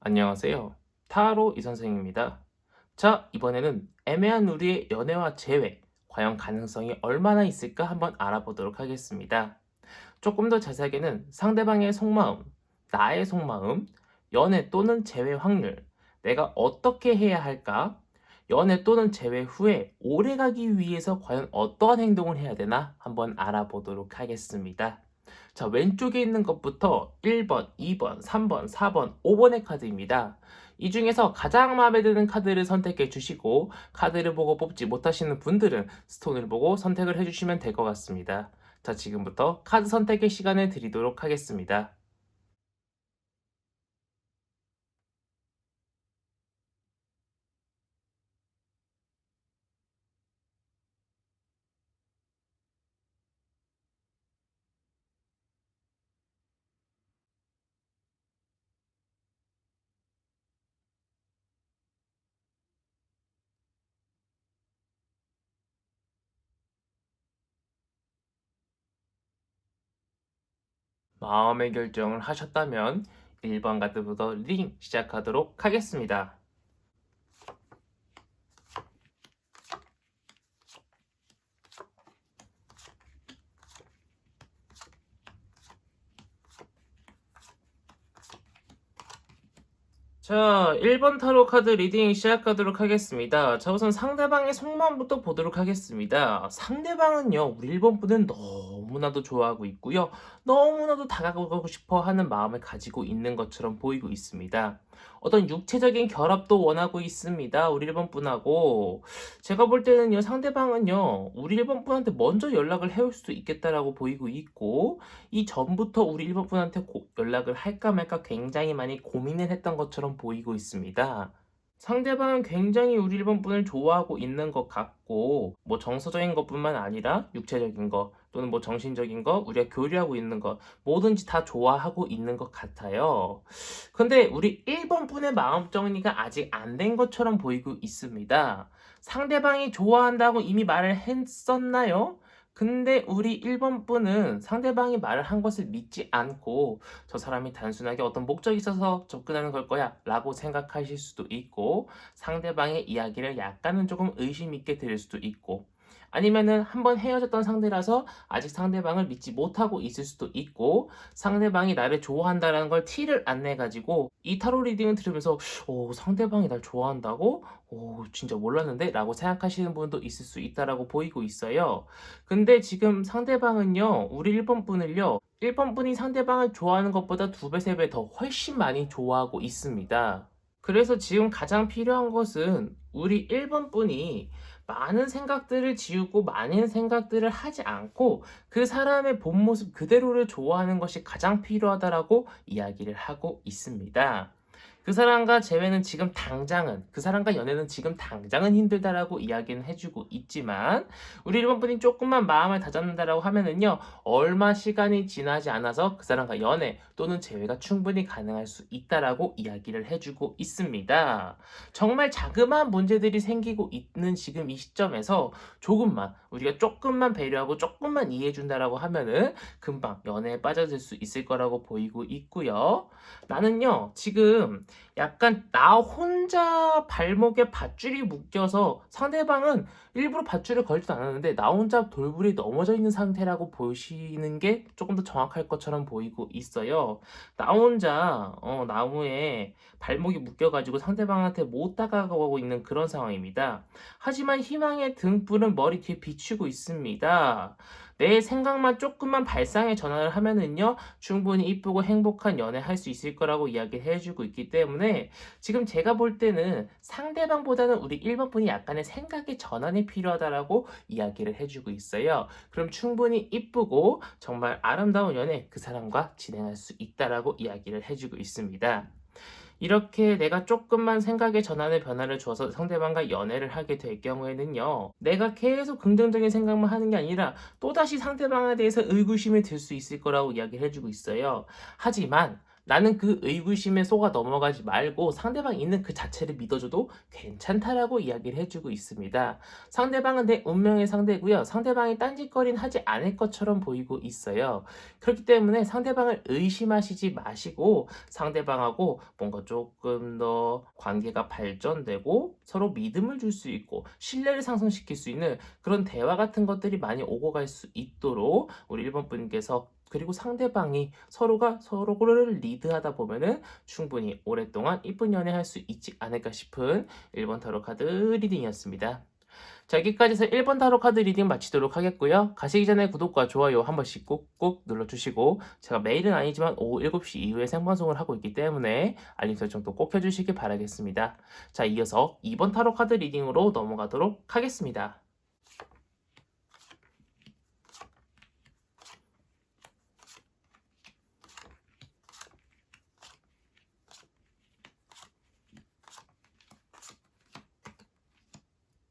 안녕하세요. 타로 이선생입니다. 자, 이번에는 애매한 우리의 연애와 재회, 과연 가능성이 얼마나 있을까 한번 알아보도록 하겠습니다. 조금 더 자세하게는 상대방의 속마음, 나의 속마음, 연애 또는 재회 확률, 내가 어떻게 해야 할까? 연애 또는 재회 후에 오래가기 위해서 과연 어떠한 행동을 해야 되나 한번 알아보도록 하겠습니다. 자, 왼쪽에 있는 것부터 1번, 2번, 3번, 4번, 5번의 카드입니다. 이 중에서 가장 마음에 드는 카드를 선택해 주시고 카드를 보고 뽑지 못하시는 분들은 스톤을 보고 선택을 해주시면 될 것 같습니다. 자, 지금부터 카드 선택의 시간을 드리도록 하겠습니다. 마음의 결정을 하셨다면 1번 카드부터 리딩 시작하도록 하겠습니다. 자, 1번 타로 카드 리딩 시작하도록 하겠습니다. 자, 우선 상대방의 속마음부터 보도록 하겠습니다. 상대방은요, 우리 1번 분은 너무나도 좋아하고 있고요. 너무나도 다가가고 싶어 하는 마음을 가지고 있는 것처럼 보이고 있습니다. 어떤 육체적인 결합도 원하고 있습니다. 우리 1번 분하고. 제가 볼 때는요, 상대방은요, 우리 1번 분한테 먼저 연락을 해올 수도 있겠다라고 보이고 있고, 이 전부터 우리 1번 분한테 연락을 할까 말까 굉장히 많이 고민을 했던 것처럼 보이고 있습니다. 상대방은 굉장히 우리 1번 분을 좋아하고 있는 것 같고, 뭐 정서적인 것뿐만 아니라 육체적인 것, 또는 뭐 정신적인 것, 우리가 교류하고 있는 것, 뭐든지 다 좋아하고 있는 것 같아요. 근데 우리 1번 분의 마음 정리가 아직 안 된 것처럼 보이고 있습니다. 상대방이 좋아한다고 이미 말을 했었나요? 근데 우리 1번 분은 상대방이 말을 한 것을 믿지 않고 저 사람이 단순하게 어떤 목적이 있어서 접근하는 걸 거야 라고 생각하실 수도 있고 상대방의 이야기를 약간은 조금 의심 있게 들을 수도 있고 아니면은 한번 헤어졌던 상대라서 아직 상대방을 믿지 못하고 있을 수도 있고 상대방이 나를 좋아한다라는 걸 티를 안 내가지고 이 타로 리딩을 들으면서 상대방이 날 좋아한다고? 진짜 몰랐는데? 라고 생각하시는 분도 있을 수 있다라고 보이고 있어요. 근데 지금 상대방은요, 우리 1번 분을요, 1번 분이 상대방을 좋아하는 것보다 2배, 3배 더 훨씬 많이 좋아하고 있습니다. 그래서 지금 가장 필요한 것은 우리 1번 분이 많은 생각들을 지우고 많은 생각들을 하지 않고 그 사람의 본 모습 그대로를 좋아하는 것이 가장 필요하다라고 이야기를 하고 있습니다. 그 사람과 재회는 지금 당장은, 그 사람과 연애는 지금 당장은 힘들다라고 이야기는 해주고 있지만, 우리 1번 분이 조금만 마음을 다잡는다라고 하면은요, 얼마 시간이 지나지 않아서 그 사람과 연애 또는 재회가 충분히 가능할 수 있다라고 이야기를 해주고 있습니다. 정말 자그마한 문제들이 생기고 있는 지금 이 시점에서 조금만, 우리가 조금만 배려하고 조금만 이해해준다라고 하면은 금방 연애에 빠져들 수 있을 거라고 보이고 있고요. 나는요, 지금 약간 나 혼자 발목에 밧줄이 묶여서 상대방은 일부러 밧줄을 걸지도 않았는데 나 혼자 돌부리 넘어져 있는 상태라고 보시는 게 조금 더 정확할 것처럼 보이고 있어요. 나 혼자 나무에 발목이 묶여가지고 상대방한테 못 다가가고 있는 그런 상황입니다. 하지만 희망의 등불은 머리 뒤에 비추고 있습니다. 내 생각만 조금만 발상의 전환을 하면은요, 충분히 이쁘고 행복한 연애 할 수 있을 거라고 이야기를 해주고 있기 때문에 지금 제가 볼 때는 상대방보다는 우리 1번 분이 약간의 생각의 전환이 필요하다라고 이야기를 해주고 있어요. 그럼 충분히 이쁘고 정말 아름다운 연애 그 사람과 진행할 수 있다라고 이야기를 해주고 있습니다. 이렇게 내가 조금만 생각의 전환의 변화를 주어서 상대방과 연애를 하게 될 경우에는요, 내가 계속 긍정적인 생각만 하는 게 아니라 또다시 상대방에 대해서 의구심이 들 수 있을 거라고 이야기를 해주고 있어요. 하지만 나는 그 의구심에 속아 넘어가지 말고 상대방이 있는 그 자체를 믿어줘도 괜찮다라고 이야기를 해주고 있습니다. 상대방은 내 운명의 상대고요. 상대방이 딴짓거리는 하지 않을 것처럼 보이고 있어요. 그렇기 때문에 상대방을 의심하시지 마시고 상대방하고 뭔가 조금 더 관계가 발전되고 서로 믿음을 줄 수 있고 신뢰를 상승시킬 수 있는 그런 대화 같은 것들이 많이 오고 갈 수 있도록 우리 1번 분께서 그리고 상대방이 서로가 서로를 리드하다 보면은 충분히 오랫동안 이쁜 연애할 수 있지 않을까 싶은 1번 타로 카드 리딩이었습니다. 자, 여기까지 해서 1번 타로 카드 리딩 마치도록 하겠고요. 가시기 전에 구독과 좋아요 한 번씩 꾹꾹 눌러주시고 제가 매일은 아니지만 오후 7시 이후에 생방송을 하고 있기 때문에 알림 설정도 꼭 해주시길 바라겠습니다. 자, 이어서 2번 타로 카드 리딩으로 넘어가도록 하겠습니다.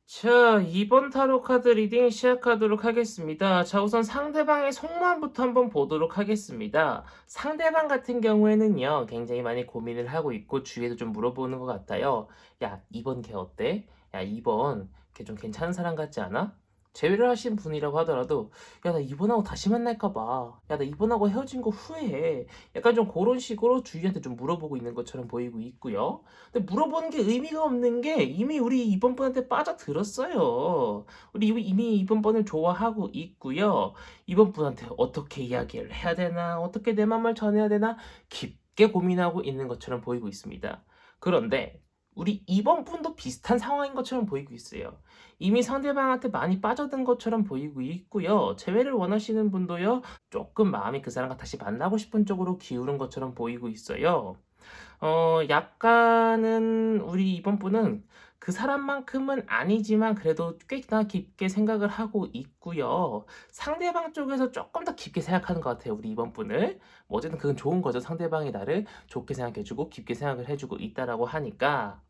자, 2번 타로 카드 리딩 시작하도록 하겠습니다. 자, 우선 상대방의 속마음부터 한번 보도록 하겠습니다. 상대방 같은 경우에는요, 굉장히 많이 고민을 하고 있고, 주위에도 좀 물어보는 것 같아요. 야, 2번 걔 어때? 야, 2번 걔 좀 괜찮은 사람 같지 않아? 제외를 하신 분이라고 하더라도, 야, 나 이번하고 다시 만날까봐. 야, 나 이번하고 헤어진 거 후회해. 약간 좀 그런 식으로 주위한테 좀 물어보고 있는 것처럼 보이고 있고요. 근데 물어보는 게 의미가 없는 게 이미 우리 이번 번한테 빠져들었어요. 우리 이미 이번 번을 좋아하고 있고요. 이번 분한테 어떻게 이야기를 해야 되나, 어떻게 내 맘을 전해야 되나 깊게 고민하고 있는 것처럼 보이고 있습니다. 그런데 우리 이번 분도 비슷한 상황인 것처럼 보이고 있어요. 이미 상대방한테 많이 빠져든 것처럼 보이고 있고요. 재회를 원하시는 분도요. 조금 마음이 그 사람과 다시 만나고 싶은 쪽으로 기울은 것처럼 보이고 있어요. 약간은 우리 이번 분은 그 사람만큼은 아니지만 그래도 꽤나 깊게 생각을 하고 있고요. 상대방 쪽에서 조금 더 깊게 생각하는 것 같아요, 우리 이번 분을. 뭐 어쨌든 그건 좋은 거죠. 상대방이 나를 좋게 생각해주고 깊게 생각을 해주고 있다라고 하니까.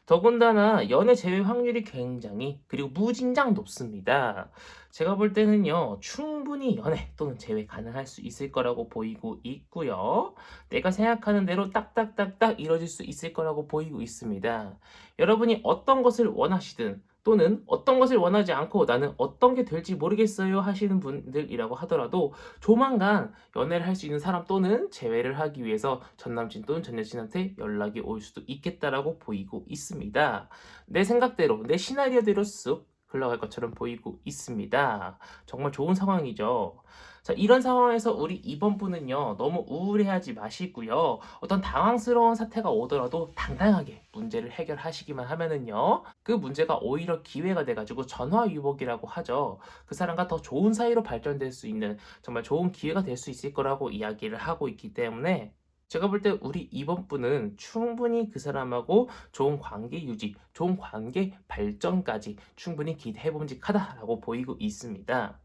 더군다나 연애 제외 확률이 굉장히 그리고 무진장 높습니다. 제가 볼 때는요, 충분히 연애 또는 재회 가능할 수 있을 거라고 보이고 있고요. 내가 생각하는 대로 딱딱딱딱 이루어질 수 있을 거라고 보이고 있습니다. 여러분이 어떤 것을 원하시든 또는 어떤 것을 원하지 않고 나는 어떤 게 될지 모르겠어요 하시는 분들이라고 하더라도 조만간 연애를 할 수 있는 사람 또는 재회를 하기 위해서 전남친 또는 전여친한테 연락이 올 수도 있겠다라고 보이고 있습니다. 내 생각대로 내 시나리오대로 쑥 흘러갈 것처럼 보이고 있습니다. 정말 좋은 상황이죠. 자, 이런 상황에서 우리 이번 분은요, 너무 우울해하지 마시고요. 어떤 당황스러운 사태가 오더라도 당당하게 문제를 해결하시기만 하면은요, 그 문제가 오히려 기회가 돼가지고 전화위복이라고 하죠. 그 사람과 더 좋은 사이로 발전될 수 있는 정말 좋은 기회가 될 수 있을 거라고 이야기를 하고 있기 때문에 제가 볼 때 우리 이번 분은 충분히 그 사람하고 좋은 관계 유지, 좋은 관계 발전까지 충분히 기대해봄직하다라고 보이고 있습니다.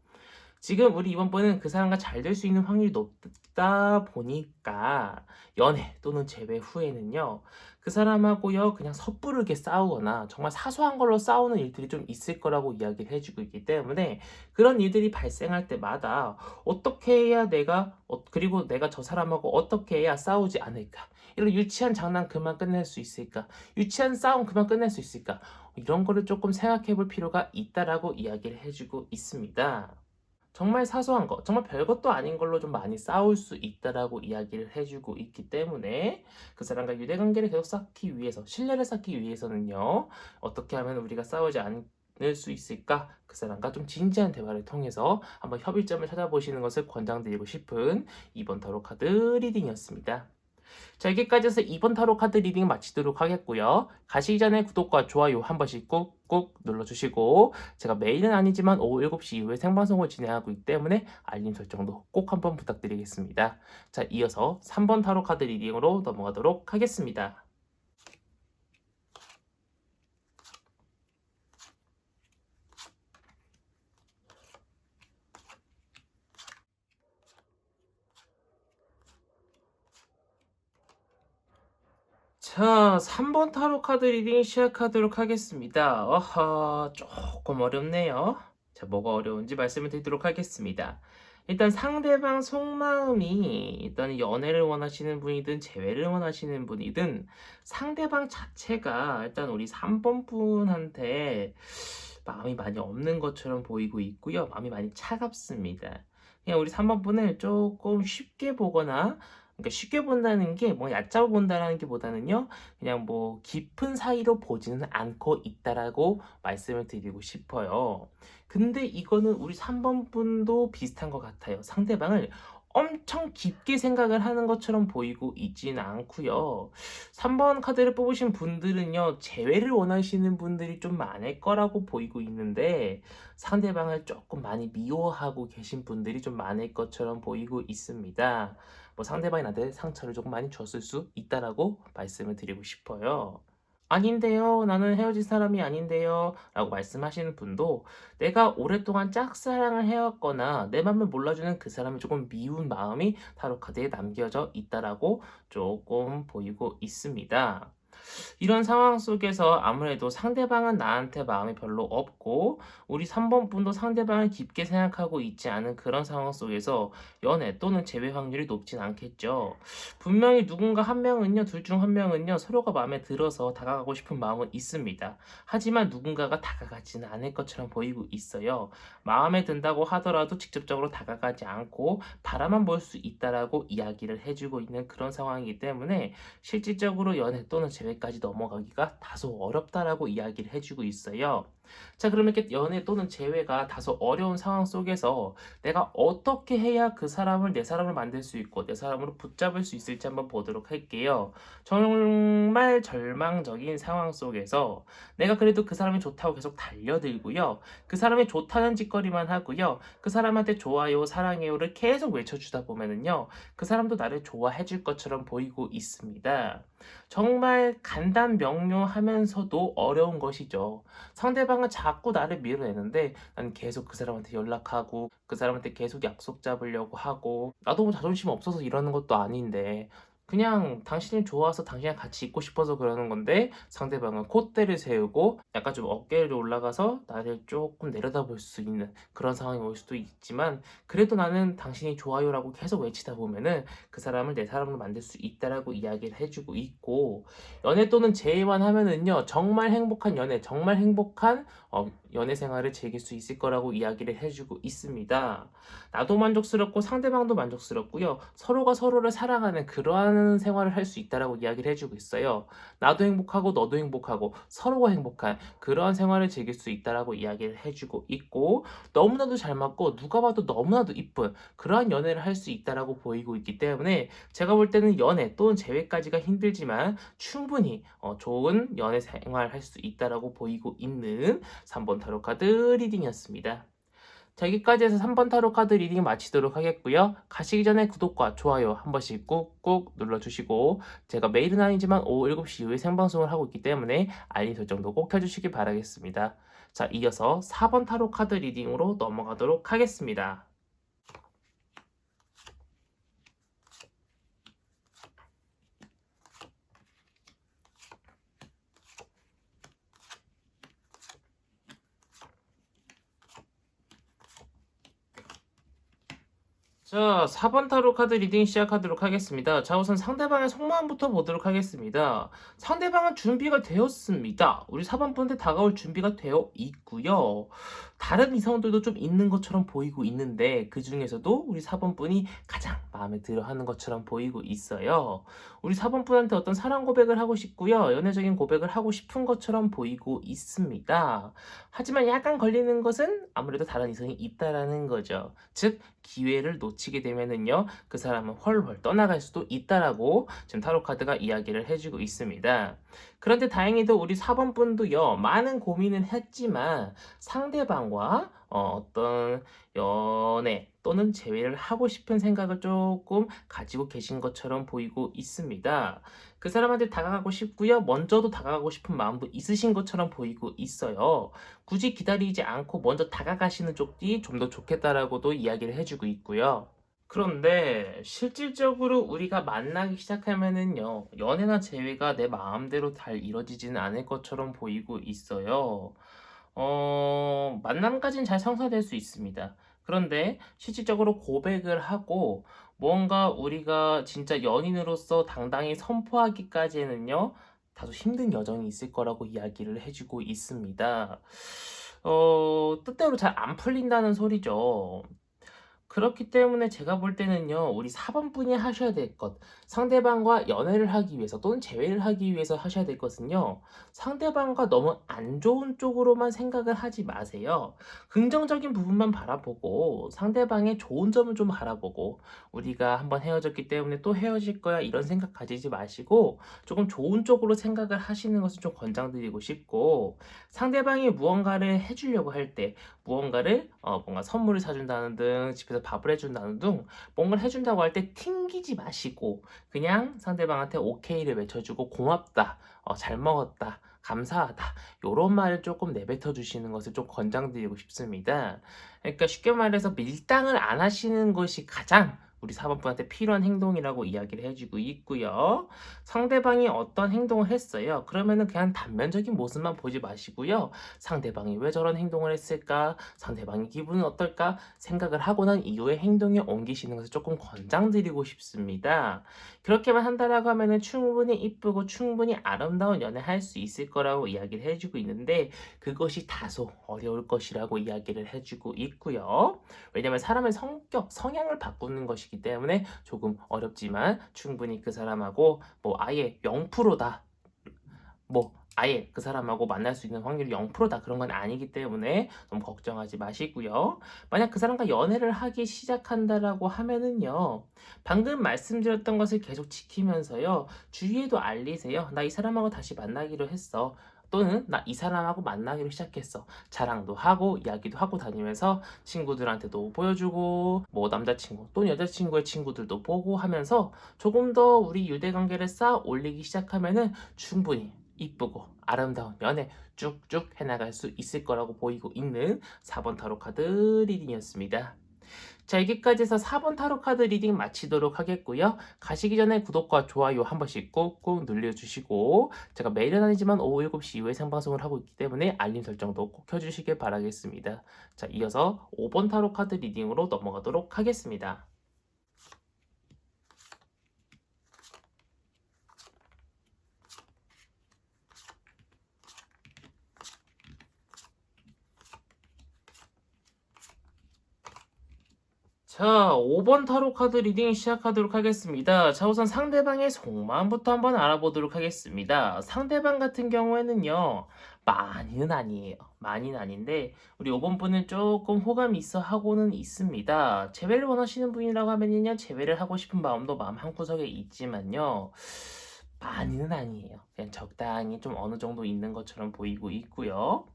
지금 우리 이번 번은 그 사람과 잘 될 수 있는 확률이 높다 보니까 연애 또는 재회 후에는요, 그 사람하고요, 그냥 섣부르게 싸우거나 정말 사소한 걸로 싸우는 일들이 좀 있을 거라고 이야기를 해주고 있기 때문에 그런 일들이 발생할 때마다 어떻게 해야 그리고 내가 저 사람하고 어떻게 해야 싸우지 않을까? 이런 유치한 장난 그만 끝낼 수 있을까? 유치한 싸움 그만 끝낼 수 있을까? 이런 거를 조금 생각해 볼 필요가 있다라고 이야기를 해주고 있습니다. 정말 사소한 거, 정말 별것도 아닌 걸로 좀 많이 싸울 수 있다라고 이야기를 해주고 있기 때문에 그 사람과 유대관계를 계속 쌓기 위해서, 신뢰를 쌓기 위해서는요, 어떻게 하면 우리가 싸우지 않을 수 있을까? 그 사람과 좀 진지한 대화를 통해서 한번 협의점을 찾아보시는 것을 권장드리고 싶은 이번 타로 카드 리딩이었습니다. 자, 여기까지 해서 2번 타로 카드 리딩 마치도록 하겠고요. 가시기 전에 구독과 좋아요 한 번씩 꾹꾹 눌러주시고 제가 매일은 아니지만 오후 7시 이후에 생방송을 진행하고 있기 때문에 알림 설정도 꼭 한번 부탁드리겠습니다. 자, 이어서 3번 타로 카드 리딩으로 넘어가도록 하겠습니다. 자, 3번 타로 카드 리딩 시작하도록 하겠습니다. 조금 어렵네요. 자, 뭐가 어려운지 말씀을 드리도록 하겠습니다. 일단 상대방 속마음이 일단 연애를 원하시는 분이든 재회를 원하시는 분이든 상대방 자체가 일단 우리 3번 분한테 마음이 많이 없는 것처럼 보이고 있고요. 마음이 많이 차갑습니다. 그냥 우리 3번 분을 조금 쉽게 보거나, 그러니까 쉽게 본다는 게 뭐 얕잡아 본다라는 게 보다는요. 그냥 뭐 깊은 사이로 보지는 않고 있다라고 말씀을 드리고 싶어요. 근데 이거는 우리 3번 분도 비슷한 것 같아요. 상대방을 엄청 깊게 생각을 하는 것처럼 보이고 있지는 않고요. 3번 카드를 뽑으신 분들은요, 재회를 원하시는 분들이 좀 많을 거라고 보이고 있는데, 상대방을 조금 많이 미워하고 계신 분들이 좀 많을 것처럼 보이고 있습니다. 뭐 상대방이 나한테 상처를 조금 많이 줬을 수 있다라고 말씀을 드리고 싶어요. "아닌데요. 나는 헤어질 사람이 아닌데요." 라고 말씀하시는 분도 내가 오랫동안 짝사랑을 해 왔거나 내 맘을 몰라주는 그 사람이 조금 미운 마음이 타로 카드에 남겨져 있다라고 조금 보이고 있습니다. 이런 상황 속에서 아무래도 상대방은 나한테 마음이 별로 없고 우리 3번 분도 상대방을 깊게 생각하고 있지 않은 그런 상황 속에서 연애 또는 재회 확률이 높진 않겠죠. 분명히 누군가 한 명은요, 둘 중 한 명은요, 서로가 마음에 들어서 다가가고 싶은 마음은 있습니다. 하지만 누군가가 다가가지는 않을 것처럼 보이고 있어요. 마음에 든다고 하더라도 직접적으로 다가가지 않고 바라만 볼 수 있다라고 이야기를 해주고 있는 그런 상황이기 때문에 실질적으로 연애 또는 재회까지 넘어가기가 다소 어렵다라고 이야기를 해주고 있어요. 자, 그러면 이렇게 연애 또는 재회가 다소 어려운 상황 속에서 내가 어떻게 해야 그 사람을 내 사람을 만들 수 있고 내 사람으로 붙잡을 수 있을지 한번 보도록 할게요. 정말 절망적인 상황 속에서 내가 그래도 그 사람이 좋다고 계속 달려들고요. 그 사람이 좋다는 짓거리만 하고요. 그 사람한테 좋아요, 사랑해요를 계속 외쳐주다 보면은요. 그 사람도 나를 좋아해 줄 것처럼 보이고 있습니다. 정말 간단명료하면서도 어려운 것이죠. 상대방은 자꾸 나를 밀어내는데 난 계속 그 사람한테 연락하고 그 사람한테 계속 약속 잡으려고 하고 나도 뭐 자존심 없어서 이러는 것도 아닌데 그냥 당신이 좋아서 당신이랑 같이 있고 싶어서 그러는 건데 상대방은 콧대를 세우고 약간 좀 어깨를 올라가서 나를 조금 내려다볼 수 있는 그런 상황이 올 수도 있지만 그래도 나는 당신이 좋아요라고 계속 외치다 보면은 그 사람을 내 사람으로 만들 수 있다라고 이야기를 해주고 있고 연애 또는 재회만 하면은요 정말 행복한 연애 정말 행복한 연애 생활을 즐길 수 있을 거라고 이야기를 해주고 있습니다. 나도 만족스럽고 상대방도 만족스럽고요. 서로가 서로를 사랑하는 그러한 생활을 할 수 있다라고 이야기를 해주고 있어요. 나도 행복하고 너도 행복하고 서로가 행복한 그러한 생활을 즐길 수 있다라고 이야기를 해주고 있고 너무나도 잘 맞고 누가 봐도 너무나도 이쁜 그러한 연애를 할 수 있다라고 보이고 있기 때문에 제가 볼 때는 연애 또는 재회까지가 힘들지만 충분히 좋은 연애 생활 할 수 있다라고 보이고 있는 3번 타로 카드 리딩이었습니다. 자, 여기까지 해서 3번 타로 카드 리딩 마치도록 하겠고요. 가시기 전에 구독과 좋아요 한 번씩 꾹꾹 눌러주시고 제가 매일은 아니지만 오후 7시 이후에 생방송을 하고 있기 때문에 알림 설정도 꼭 켜주시기 바라겠습니다. 자, 이어서 4번 타로 카드 리딩으로 넘어가도록 하겠습니다. 자, 4번 타로 카드 리딩 시작하도록 하겠습니다. 자, 우선 상대방의 속마음부터 보도록 하겠습니다. 상대방은 준비가 되었습니다. 우리 4번 분한테 다가올 준비가 되어 있고요. 다른 이성들도 좀 있는 것처럼 보이고 있는데 그 중에서도 우리 4번 분이 가장 마음에 들어 하는 것처럼 보이고 있어요. 우리 4번 분한테 어떤 사랑 고백을 하고 싶고요. 연애적인 고백을 하고 싶은 것처럼 보이고 있습니다. 하지만 약간 걸리는 것은 아무래도 다른 이성이 있다라는 거죠. 즉, 기회를 놓치게 되면은요, 그 사람은 훨훨 떠나갈 수도 있다라고 지금 타로 카드가 이야기를 해주고 있습니다. 그런데 다행히도 우리 4번 분도요, 많은 고민을 했지만 상대방과 어떤 연애 또는 재회를 하고 싶은 생각을 조금 가지고 계신 것처럼 보이고 있습니다. 그 사람한테 다가가고 싶고요. 먼저도 다가가고 싶은 마음도 있으신 것처럼 보이고 있어요. 굳이 기다리지 않고 먼저 다가가시는 쪽이 좀 더 좋겠다라고도 이야기를 해주고 있고요. 그런데 실질적으로 우리가 만나기 시작하면은요, 연애나 재회가 내 마음대로 잘 이루어지지는 않을 것처럼 보이고 있어요. 만남까지는 잘 성사될 수 있습니다. 그런데 실질적으로 고백을 하고 뭔가 우리가 진짜 연인으로서 당당히 선포하기까지는요, 다소 힘든 여정이 있을 거라고 이야기를 해주고 있습니다. 뜻대로 잘 안 풀린다는 소리죠. 그렇기 때문에 제가 볼 때는요, 우리 4번 분이 하셔야 될 것, 상대방과 연애를 하기 위해서 또는 재회를 하기 위해서 하셔야 될 것은요, 상대방과 너무 안 좋은 쪽으로만 생각을 하지 마세요. 긍정적인 부분만 바라보고, 상대방의 좋은 점을 좀 바라보고, 우리가 한번 헤어졌기 때문에 또 헤어질 거야, 이런 생각 가지지 마시고, 조금 좋은 쪽으로 생각을 하시는 것을 좀 권장드리고 싶고, 상대방이 무언가를 해주려고 할 때, 무언가를 뭔가 선물을 사준다는 등 집에서 밥을 해준다는 등 뭔가를 해준다고 할 때 튕기지 마시고 그냥 상대방한테 오케이를 외쳐주고 고맙다, 잘 먹었다, 감사하다 요런 말을 조금 내뱉어 주시는 것을 좀 권장드리고 싶습니다. 그러니까 쉽게 말해서 밀당을 안 하시는 것이 가장 우리 사번분한테 필요한 행동이라고 이야기를 해주고 있고요. 상대방이 어떤 행동을 했어요. 그러면은 그냥 단면적인 모습만 보지 마시고요. 상대방이 왜 저런 행동을 했을까? 상대방의 기분은 어떨까? 생각을 하고 난 이후에 행동에 옮기시는 것을 조금 권장드리고 싶습니다. 그렇게만 한다라고 하면은 충분히 이쁘고 충분히 아름다운 연애할 수 있을 거라고 이야기를 해주고 있는데 그것이 다소 어려울 것이라고 이야기를 해주고 있고요. 왜냐면 사람의 성격, 성향을 바꾸는 것이기 때문에 조금 어렵지만 충분히 그 사람하고 뭐 아예 0%다. 뭐 아예 그 사람하고 만날 수 있는 확률이 0%다 그런 건 아니기 때문에 너무 걱정하지 마시고요. 만약 그 사람과 연애를 하기 시작한다라고 하면은요. 방금 말씀드렸던 것을 계속 지키면서요. 주위에도 알리세요. 나 이 사람하고 다시 만나기로 했어. 또는 나 이 사람하고 만나기로 시작했어. 자랑도 하고 이야기도 하고 다니면서 친구들한테도 보여주고 뭐 남자친구 또는 여자친구의 친구들도 보고 하면서 조금 더 우리 유대관계를 쌓아 올리기 시작하면은 충분히 이쁘고 아름다운 연애 쭉쭉 해나갈 수 있을 거라고 보이고 있는 4번 타로 카드 리딩이었습니다. 자, 여기까지 해서 4번 타로 카드 리딩 마치도록 하겠고요. 가시기 전에 구독과 좋아요 한 번씩 꾹꾹 눌러주시고 제가 매일은 아니지만 오후 7시 이후에 생방송을 하고 있기 때문에 알림 설정도 꼭 켜주시길 바라겠습니다. 자, 이어서 5번 타로 카드 리딩으로 넘어가도록 하겠습니다. 자, 5번 타로 카드 리딩 시작하도록 하겠습니다. 자, 우선 상대방의 속마음부터 한번 알아보도록 하겠습니다. 상대방 같은 경우에는요, 많이는 아니에요. 많이는 아닌데, 우리 5번 분은 조금 호감이 있어 하고는 있습니다. 재회를 원하시는 분이라고 하면요, 재회를 하고 싶은 마음도 마음 한구석에 있지만요, 많이는 아니에요. 그냥 적당히 좀 어느 정도 있는 것처럼 보이고 있고요.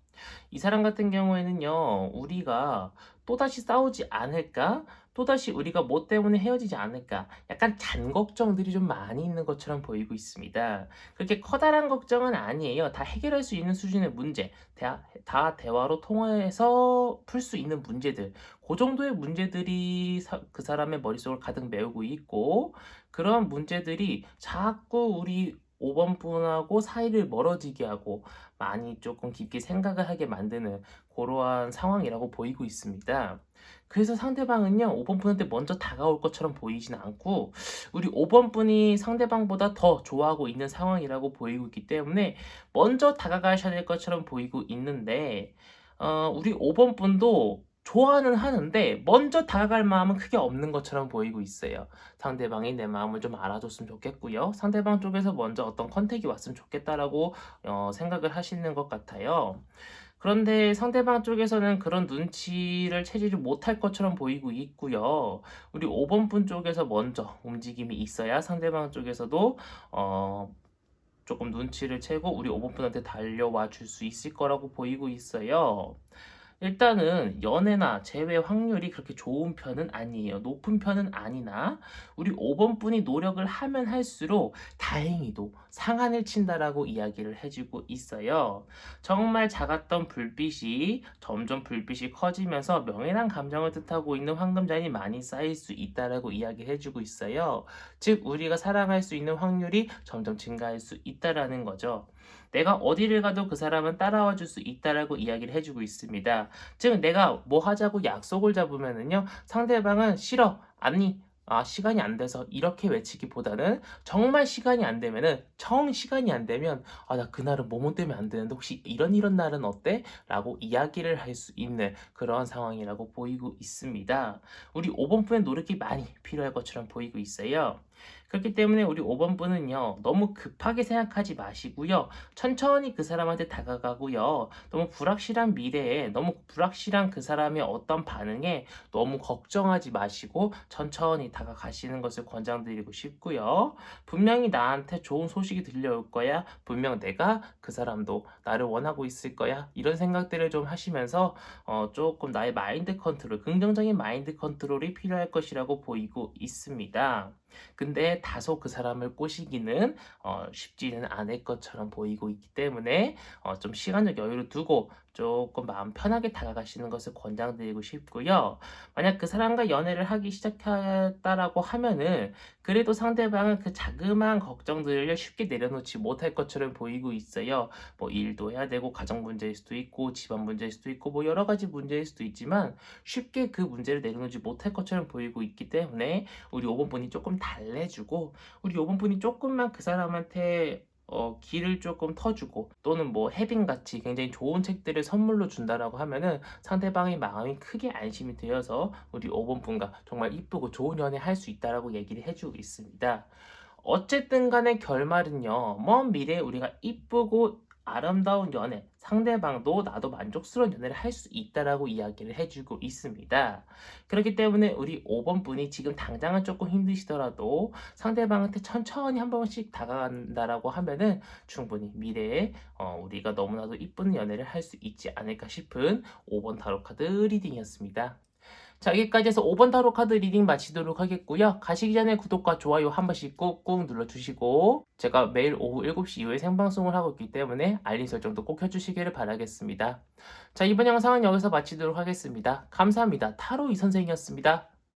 이 사람 같은 경우에는요, 우리가 또다시 싸우지 않을까? 또다시 우리가 뭐 때문에 헤어지지 않을까? 약간 잔 걱정들이 좀 많이 있는 것처럼 보이고 있습니다. 그렇게 커다란 걱정은 아니에요. 다 해결할 수 있는 수준의 문제, 다 대화로 통해서 풀 수 있는 문제들, 그 정도의 문제들이 그 사람의 머릿속을 가득 메우고 있고, 그런 문제들이 자꾸 우리 5번 분하고 사이를 멀어지게 하고 많이 조금 깊게 생각을 하게 만드는 그러한 상황이라고 보이고 있습니다. 그래서 상대방은요, 5번 분한테 먼저 다가올 것처럼 보이지는 않고, 우리 5번 분이 상대방보다 더 좋아하고 있는 상황이라고 보이고 있기 때문에, 먼저 다가가셔야 될 것처럼 보이고 있는데, 우리 5번 분도 좋아는 하는데, 먼저 다가갈 마음은 크게 없는 것처럼 보이고 있어요. 상대방이 내 마음을 좀 알아줬으면 좋겠고요. 상대방 쪽에서 먼저 어떤 컨택이 왔으면 좋겠다라고 생각을 하시는 것 같아요. 그런데 상대방 쪽에서는 그런 눈치를 채지를 못할 것처럼 보이고 있고요. 우리 5번 분 쪽에서 먼저 움직임이 있어야 상대방 쪽에서도 조금 눈치를 채고 우리 5번 분한테 달려와 줄 수 있을 거라고 보이고 있어요. 일단은 연애나 재회 확률이 그렇게 좋은 편은 아니에요. 높은 편은 아니나 우리 5번 분이 노력을 하면 할수록 다행히도 상한을 친다라고 이야기를 해주고 있어요. 정말 작았던 불빛이 점점 불빛이 커지면서 명예란 감정을 뜻하고 있는 황금잔이 많이 쌓일 수 있다라고 이야기를 해주고 있어요. 즉 우리가 사랑할 수 있는 확률이 점점 증가할 수 있다라는 거죠. 내가 어디를 가도 그 사람은 따라와 줄 수 있다라고 이야기를 해주고 있습니다. 즉 내가 뭐 하자고 약속을 잡으면은요 상대방은 싫어, 아니, 시간이 안 돼서 이렇게 외치기보다는 정말 시간이 안 되면은 정 시간이 안 되면 나 그날은 뭐뭐 때문에 안 되는데 혹시 이런 날은 어때? 라고 이야기를 할 수 있는 그런 상황이라고 보이고 있습니다. 우리 5번 분의 노력이 많이 필요할 것처럼 보이고 있어요. 그렇기 때문에 우리 5번 분은요, 너무 급하게 생각하지 마시고요, 천천히 그 사람한테 다가가고요, 너무 불확실한 미래에, 너무 불확실한 그 사람의 어떤 반응에 너무 걱정하지 마시고 천천히 다가가시는 것을 권장드리고 싶고요. 분명히 나한테 좋은 소식이 들려올 거야. 분명 내가 그 사람도 나를 원하고 있을 거야. 이런 생각들을 좀 하시면서 조금 나의 마인드 컨트롤, 긍정적인 마인드 컨트롤이 필요할 것이라고 보이고 있습니다. 근데 다소 그 사람을 꼬시기는 쉽지는 않을 것처럼 보이고 있기 때문에 좀 시간적 여유를 두고 조금 마음 편하게 다가가시는 것을 권장드리고 싶고요. 만약 그 사람과 연애를 하기 시작했다라고 하면은 그래도 상대방은 그 자그마한 걱정들을 쉽게 내려놓지 못할 것처럼 보이고 있어요. 뭐 일도 해야 되고 가정 문제일 수도 있고 집안 문제일 수도 있고 뭐 여러 가지 문제일 수도 있지만 쉽게 그 문제를 내려놓지 못할 것처럼 보이고 있기 때문에 우리 5번 분이 조금 달래주고 우리 5번 분이 조금만 그 사람한테 길을 조금 터주고 또는 뭐 해빙같이 굉장히 좋은 책들을 선물로 준다라고 하면은 상대방의 마음이 크게 안심이 되어서 우리 5번 분과 정말 이쁘고 좋은 연애 할 수 있다라고 얘기를 해주고 있습니다. 어쨌든 간에 결말은요, 먼 미래에 우리가 이쁘고 아름다운 연애, 상대방도 나도 만족스러운 연애를 할 수 있다라고 이야기를 해주고 있습니다. 그렇기 때문에 우리 5번 분이 지금 당장은 조금 힘드시더라도 상대방한테 천천히 한 번씩 다가간다라고 하면은 충분히 미래에 우리가 너무나도 이쁜 연애를 할 수 있지 않을까 싶은 5번 타로 카드 리딩이었습니다. 자, 여기까지 해서 5번 타로 카드 리딩 마치도록 하겠고요. 가시기 전에 구독과 좋아요 한 번씩 꾹꾹 눌러주시고 제가 매일 오후 7시 이후에 생방송을 하고 있기 때문에 알림 설정도 꼭 해주시기를 바라겠습니다. 자, 이번 영상은 여기서 마치도록 하겠습니다. 감사합니다. 타로 이 선생이었습니다.